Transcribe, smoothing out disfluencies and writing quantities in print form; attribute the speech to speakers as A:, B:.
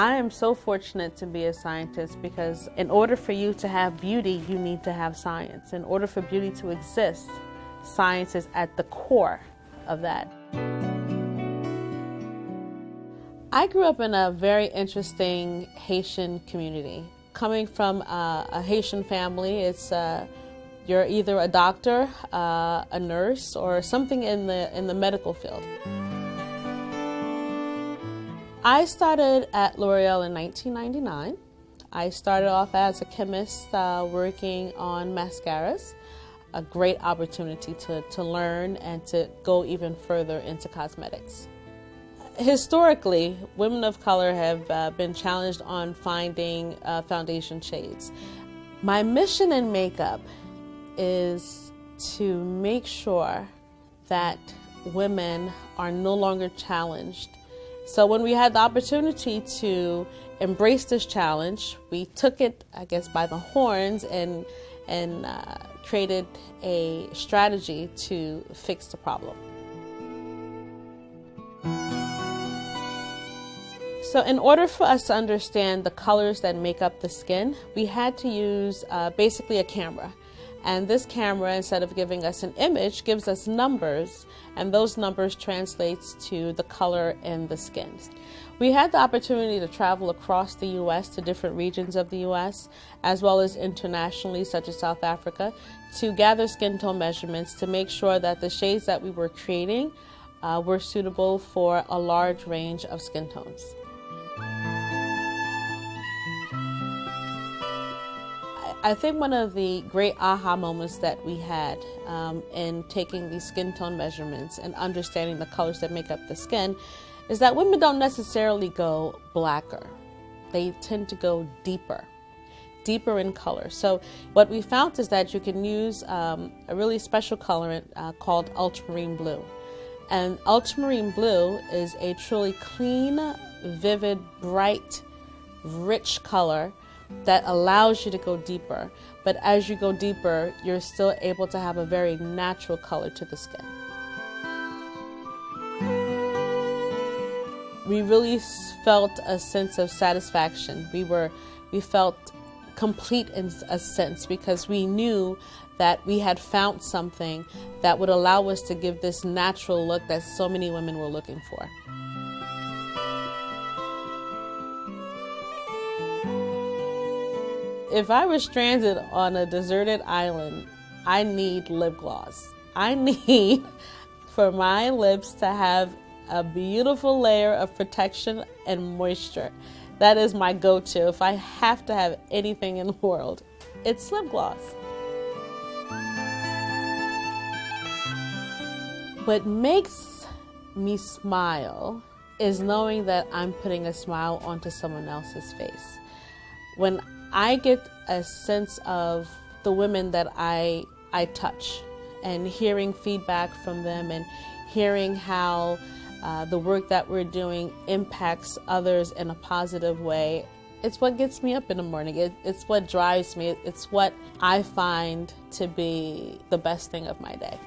A: I am so fortunate to be a scientist because in order for you to have beauty, you need to have science. In order for beauty to exist, science is at the core of that. I grew up in a very interesting Haitian community. Coming from a Haitian family, it's you're either a doctor, a nurse, or something in the medical field. I started at L'Oreal in 1999. I started off as a chemist working on mascaras, a great opportunity to learn and to go even further into cosmetics. Historically, women of color have been challenged on finding foundation shades. My mission in makeup is to make sure that women are no longer challenged. So when we had the opportunity to embrace this challenge, we took it, I guess, by the horns and created a strategy to fix the problem. So in order for us to understand the colors that make up the skin, we had to use basically a camera. And this camera, instead of giving us an image, gives us numbers, and those numbers translates to the color in the skin. We had the opportunity to travel across the U.S. to different regions of the U.S., as well as internationally, such as South Africa, to gather skin tone measurements to make sure that the shades that we were creating were suitable for a large range of skin tones. I think one of the great aha moments that we had in taking these skin tone measurements and understanding the colors that make up the skin is that women don't necessarily go blacker. They tend to go deeper in color. So what we found is that you can use a really special colorant called ultramarine blue. And ultramarine blue is a truly clean, vivid, bright, rich color that allows you to go deeper. But as you go deeper, you're still able to have a very natural color to the skin. We really felt a sense of satisfaction. We felt complete in a sense because we knew that we had found something that would allow us to give this natural look that so many women were looking for. If I was stranded on a deserted island, I need lip gloss. I need for my lips to have a beautiful layer of protection and moisture. That is my go-to. If I have to have anything in the world, it's lip gloss. What makes me smile is knowing that I'm putting a smile onto someone else's face. When I get a sense of the women that I touch and hearing feedback from them and hearing how the work that we're doing impacts others in a positive way, it's what gets me up in the morning. It's what drives me. It's what I find to be the best thing of my day.